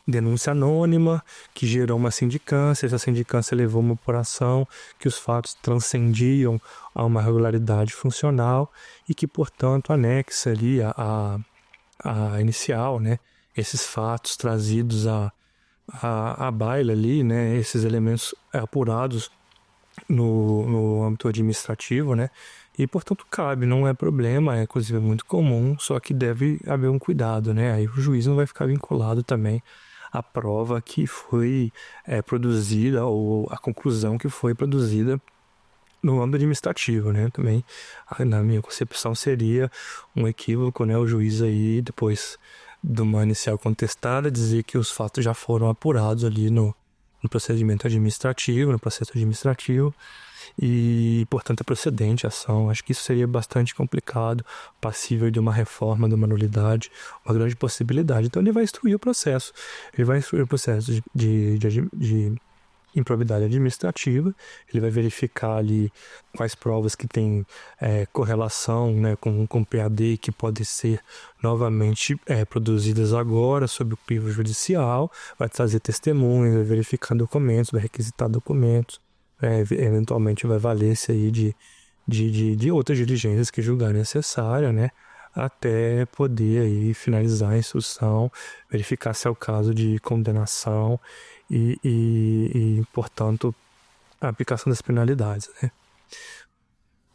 denúncia anônima, que gerou uma sindicância, essa sindicância levou uma apuração, que os fatos transcendiam a uma regularidade funcional e que, portanto, anexa ali a inicial, né, esses fatos trazidos à baila ali, né, esses elementos apurados no âmbito administrativo, né? E, portanto, cabe, não é problema, inclusive é muito comum, só que deve haver um cuidado, né? Aí o juiz não vai ficar vinculado também à prova que foi produzida ou a conclusão que foi produzida no âmbito administrativo, né? Também, na minha concepção, seria um equívoco, né? O juiz aí, depois de uma inicial contestada, dizer que os fatos já foram apurados ali no procedimento administrativo, no processo administrativo, e, portanto, é procedente a ação. Acho que isso seria bastante complicado, passível de uma reforma, de uma nulidade, uma grande possibilidade. Então, ele vai instruir o processo. Ele vai instruir o processo de improbidade administrativa, ele vai verificar ali quais provas que têm correlação, né, com o PAD, que podem ser novamente produzidas agora sob o crivo judicial, vai trazer testemunhas, vai verificar documentos, vai requisitar documentos, eventualmente vai valer-se aí de outras diligências que julgar necessária, né, até poder aí finalizar a instrução, verificar se é o caso de condenação e portanto, a aplicação das penalidades, né?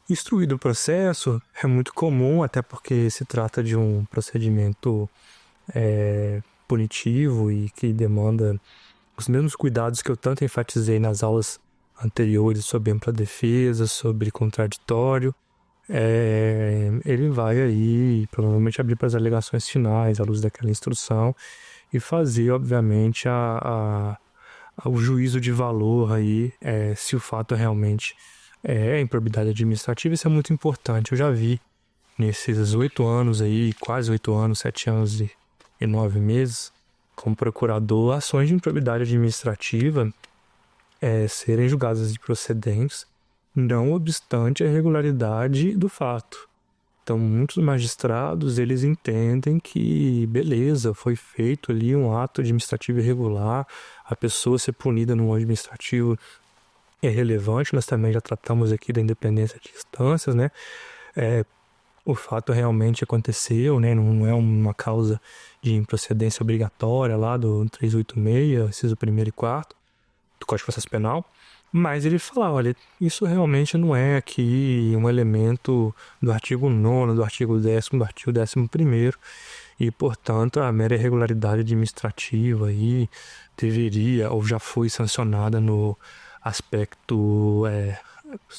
Instruído o processo é muito comum, até porque se trata de um procedimento punitivo e que demanda os mesmos cuidados que eu tanto enfatizei nas aulas anteriores sobre ampla defesa, sobre contraditório. Ele vai aí provavelmente abrir para as alegações finais à luz daquela instrução e fazer, obviamente, o juízo de valor aí, se o fato realmente é improbidade administrativa. Isso é muito importante. Eu já vi nesses 8 anos aí, quase 8 anos, 7 anos e 9 meses, como procurador, ações de improbidade administrativa serem julgadas de procedentes, não obstante a irregularidade do fato. Então, muitos magistrados, eles entendem que, beleza, foi feito ali um ato administrativo irregular, a pessoa ser punida no administrativo é relevante. Nós também já tratamos aqui da independência de instâncias, né? o fato realmente aconteceu, né? Não é uma causa de improcedência obrigatória lá do 386, inciso 1º e 4º do Código de Processo Penal, mas ele fala, olha, isso realmente não é aqui um elemento do artigo 9º, do artigo 10º, do artigo 11º, e, portanto, a mera irregularidade administrativa aí deveria ou já foi sancionada no aspecto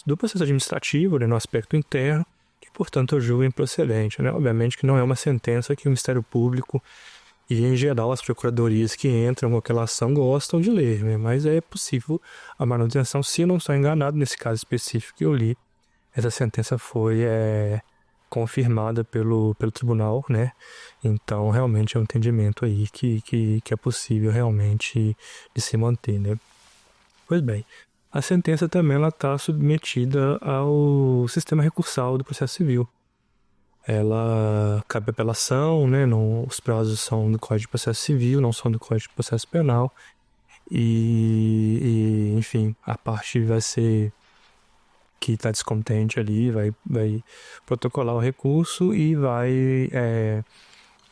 do processo administrativo, né, no aspecto interno, e, portanto, eu julgo improcedente, né? Obviamente que não é uma sentença que o Ministério Público e, em geral, as procuradorias que entram com aquela ação gostam de ler, né? Mas é possível a manutenção, se eu não estou enganado, nesse caso específico que eu li, essa sentença foi confirmada pelo tribunal, né? Então, realmente é um entendimento aí que é possível realmente de se manter, né? Pois bem, a sentença também está submetida ao sistema recursal do processo civil. Ela cabe apelação, né? Os prazos são do Código de Processo Civil, não são do Código de Processo Penal. Enfim, a parte vai ser que está descontente ali, vai protocolar o recurso e vai,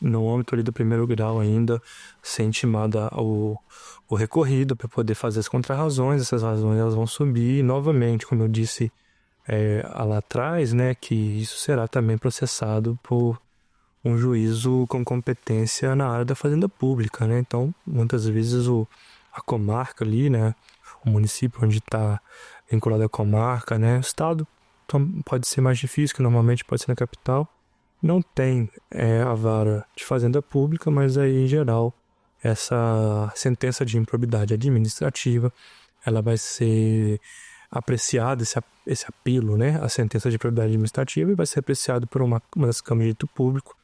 no âmbito ali do 1º grau ainda, ser intimada o recorrido para poder fazer as contrarrazões. Essas razões elas vão subir novamente, como eu disse lá atrás, né, que isso será também processado por um juízo com competência na área da fazenda pública, né? Então, muitas vezes a comarca ali, né, o município onde está vinculado à comarca, né, o estado pode ser mais difícil, que normalmente pode ser na capital, não tem a vara de fazenda pública, mas aí, em geral, essa sentença de improbidade administrativa, ela vai ser apreciado esse apelo, né, a sentença de improbidade administrativa, e vai ser apreciado por uma das câmaras de direito público,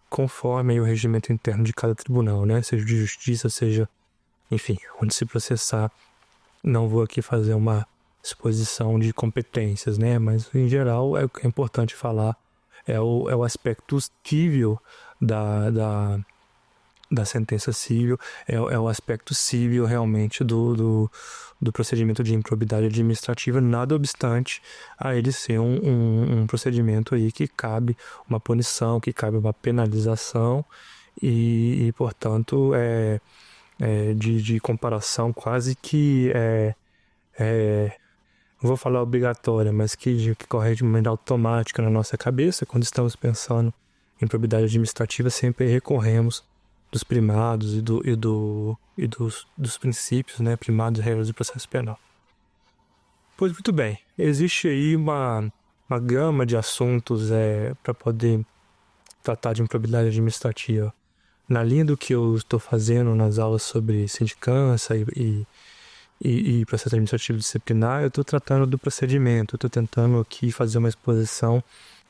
conforme aí o regimento interno de cada tribunal, né, seja de justiça, seja, enfim, onde se processar. Não vou aqui fazer uma exposição de competências, né, mas em geral o que é importante falar é o aspecto civil da sentença civil, é o aspecto civil realmente do procedimento de improbidade administrativa, nada obstante a ele ser um procedimento aí que cabe uma punição, que cabe uma penalização e portanto, de comparação quase que não vou falar obrigatória, mas que corre de maneira automática na nossa cabeça. Quando estamos pensando em improbidade administrativa, sempre recorremos dos primados e dos princípios, né, primados e regras do processo penal. Pois muito bem, existe aí uma gama de assuntos para poder tratar de improbidade administrativa. Na linha do que eu estou fazendo nas aulas sobre sindicância e processo administrativo disciplinar, eu estou tratando do procedimento, eu estou tentando aqui fazer uma exposição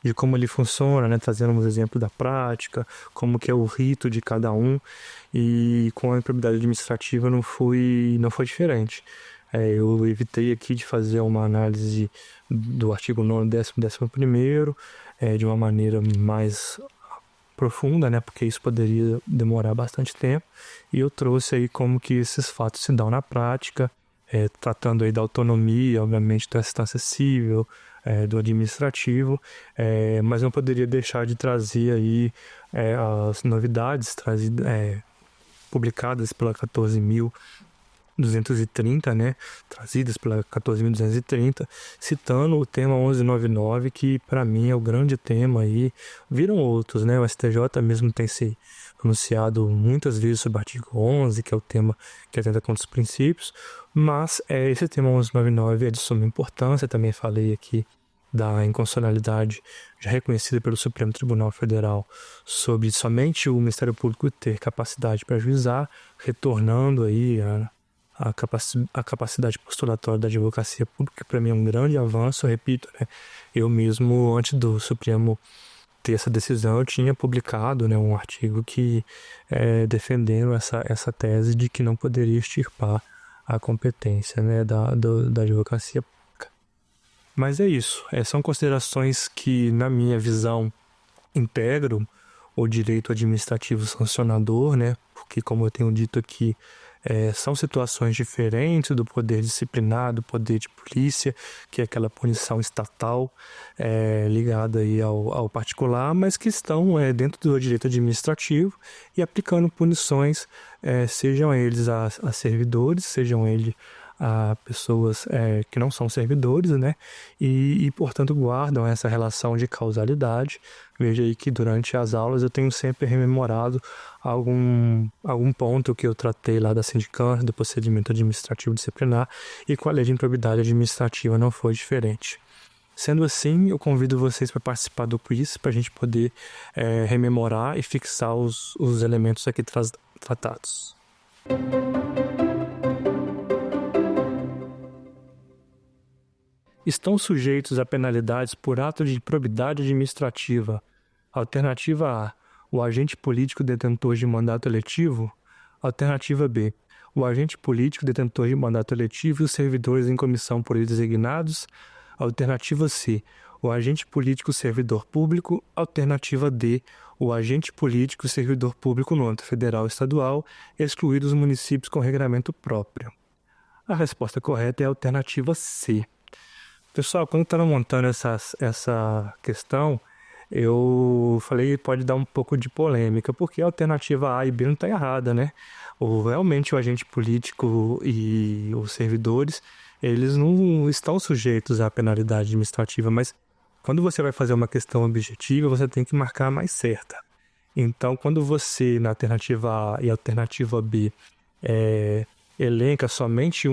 de como ele funciona, né, trazendo uns exemplos da prática, como que é o rito de cada um, e com a improbidade administrativa não foi diferente. Eu evitei aqui de fazer uma análise do artigo 9º, 10º, 11º, de uma maneira mais profunda, né, porque isso poderia demorar bastante tempo, e eu trouxe aí como que esses fatos se dão na prática, tratando aí da autonomia, obviamente, da instância civil, do administrativo, mas não poderia deixar de trazer aí as novidades publicadas pela 14.230, né, trazidas pela 14.230, citando o tema 1199, que para mim é o grande tema aí. Viram outros, né, o STJ mesmo tem se pronunciado muitas vezes sobre o artigo 11, que é o tema que atenta contra os princípios, mas esse tema 1199 é de suma importância. Também falei aqui da inconstitucionalidade já reconhecida pelo Supremo Tribunal Federal sobre somente o Ministério Público ter capacidade para juizar, retornando aí a capacidade postulatória da advocacia pública. Para mim é um grande avanço, eu repito, né? Eu mesmo, antes do Supremo ter essa decisão, eu tinha publicado, né, um artigo que defendendo essa tese de que não poderia extirpar a competência, né, da advocacia pública. Mas é isso, são considerações que, na minha visão, integram o direito administrativo sancionador, né, porque, como eu tenho dito aqui, São situações diferentes do poder disciplinar, do poder de polícia, que é aquela punição estatal ligada aí ao particular, mas que estão dentro do direito administrativo e aplicando punições, sejam eles a servidores, sejam eles a pessoas que não são servidores, né? E, portanto, guardam essa relação de causalidade. Veja aí que durante as aulas eu tenho sempre rememorado algum ponto que eu tratei lá da sindicância, do procedimento administrativo disciplinar, e com a lei de improbidade administrativa não foi diferente. Sendo assim, eu convido vocês para participar do quiz, para a gente poder rememorar e fixar os elementos aqui tratados. Estão sujeitos a penalidades por ato de improbidade administrativa. Alternativa A, o agente político detentor de mandato eletivo. Alternativa B, o agente político detentor de mandato eletivo e os servidores em comissão por ele designados. Alternativa C, o agente político servidor público. Alternativa D, o agente político servidor público no âmbito federal e estadual, excluídos os municípios com regramento próprio. A resposta correta é a alternativa C. Pessoal, quando eu estava montando essa questão, eu falei que pode dar um pouco de polêmica, porque a alternativa A e B não está errada, né? Realmente o agente político e os servidores, eles não estão sujeitos à penalidade administrativa, mas quando você vai fazer uma questão objetiva, você tem que marcar a mais certa. Então, quando você, na alternativa A e alternativa B, elenca somente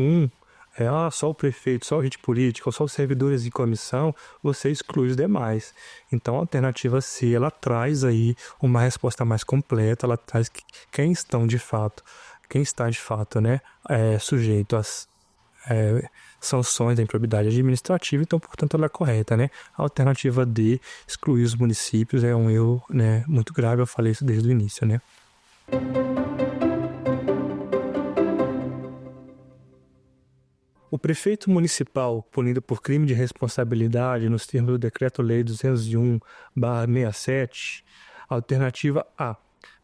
só o prefeito, só o agente político, só os servidores de comissão, você exclui os demais. Então, a alternativa C, ela traz aí uma resposta mais completa, ela traz quem está de fato, né, sujeito às sanções da improbidade administrativa, então, portanto, ela é correta, né? A alternativa D, excluir os municípios, é um erro, né, muito grave, eu falei isso desde o início, né? O prefeito municipal, punido por crime de responsabilidade nos termos do Decreto-Lei 201/67, alternativa A,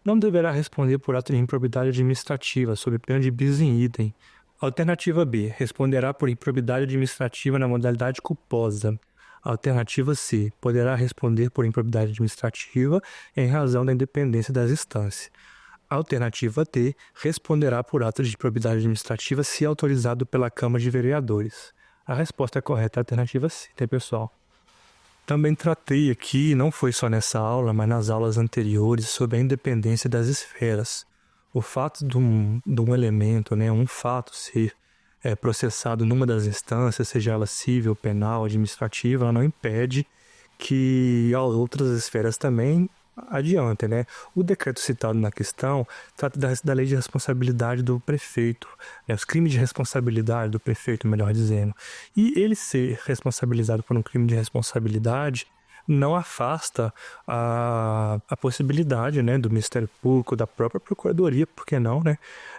não deverá responder por ato de improbidade administrativa, sob pena de bis in idem. Alternativa B, responderá por improbidade administrativa na modalidade culposa. Alternativa C, poderá responder por improbidade administrativa em razão da independência das instâncias. Alternativa D, responderá por ato de improbidade administrativa se autorizado pela Câmara de Vereadores. A resposta correta é a alternativa C, tá, pessoal? Também tratei aqui, não foi só nessa aula, mas nas aulas anteriores, sobre a independência das esferas. O fato de um elemento, né, um fato ser processado numa das instâncias, seja ela civil, penal, administrativa, ela não impede que outras esferas também adiante, né? O decreto citado na questão trata da lei de responsabilidade do prefeito, né? Os crimes de responsabilidade do prefeito, melhor dizendo. E ele ser responsabilizado por um crime de responsabilidade não afasta a possibilidade, né, do Ministério Público, da própria Procuradoria, por que não, né,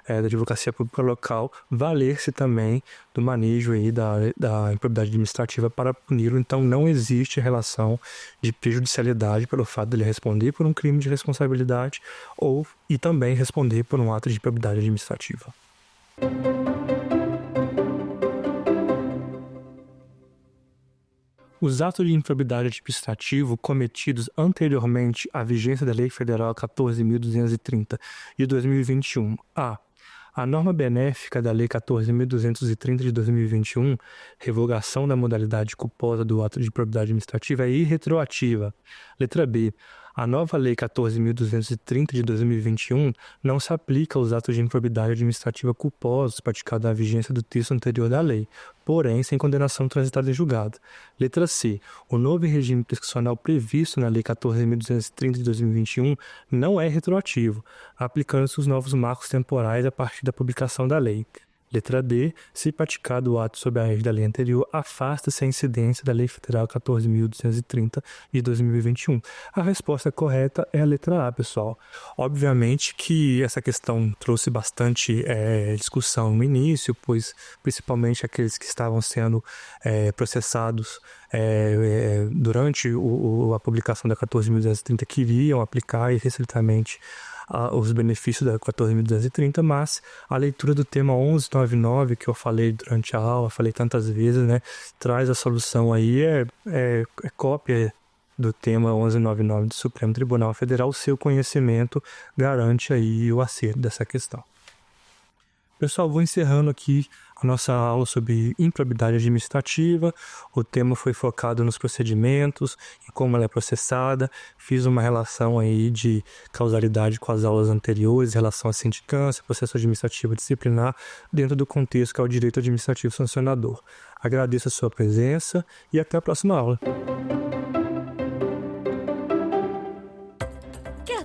da Advocacia Pública Local, valer-se também do manejo aí da improbidade administrativa para puni-lo. Então, não existe relação de prejudicialidade pelo fato de ele responder por um crime de responsabilidade e também responder por um ato de improbidade administrativa. Os atos de improbidade administrativa cometidos anteriormente à vigência da Lei Federal 14.230 de 2021. A norma benéfica da Lei 14.230 de 2021, revogação da modalidade culposa do ato de improbidade administrativa, é irretroativa. Letra B. A nova Lei 14.230 de 2021 não se aplica aos atos de improbidade administrativa culposos praticados na vigência do texto anterior da lei, porém sem condenação transitada em julgado. Letra C. O novo regime prescricional previsto na Lei 14.230 de 2021 não é retroativo, aplicando-se os novos marcos temporais a partir da publicação da lei. Letra D. Se praticado o ato sob a égide da lei anterior, afasta-se a incidência da Lei Federal 14.230 de 2021. A resposta correta é a letra A, pessoal. Obviamente que essa questão trouxe bastante discussão no início, pois principalmente aqueles que estavam sendo processados durante a publicação da 14.230 queriam aplicar irrestritamente os benefícios da 14.230, mas a leitura do tema 1199, que eu falei durante a aula, falei tantas vezes, né, traz a solução aí, é cópia do tema 1199 do Supremo Tribunal Federal. O seu conhecimento garante aí o acerto dessa questão. Pessoal, vou encerrando aqui a nossa aula sobre improbidade administrativa. O tema foi focado nos procedimentos e como ela é processada. Fiz uma relação aí de causalidade com as aulas anteriores em relação à sindicância, processo administrativo disciplinar, dentro do contexto que é o direito administrativo sancionador. Agradeço a sua presença e até a próxima aula.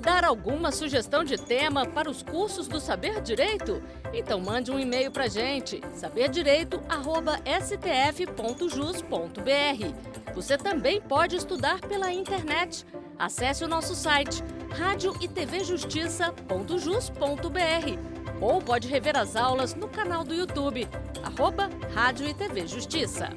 Dar alguma sugestão de tema para os cursos do Saber Direito? Então mande um e-mail para a gente, saberdireito@stf.jus.br. Você também pode estudar pela internet. Acesse o nosso site radioetvjustiça.jus.br ou pode rever as aulas no canal do YouTube, @Rádio e TV Justiça.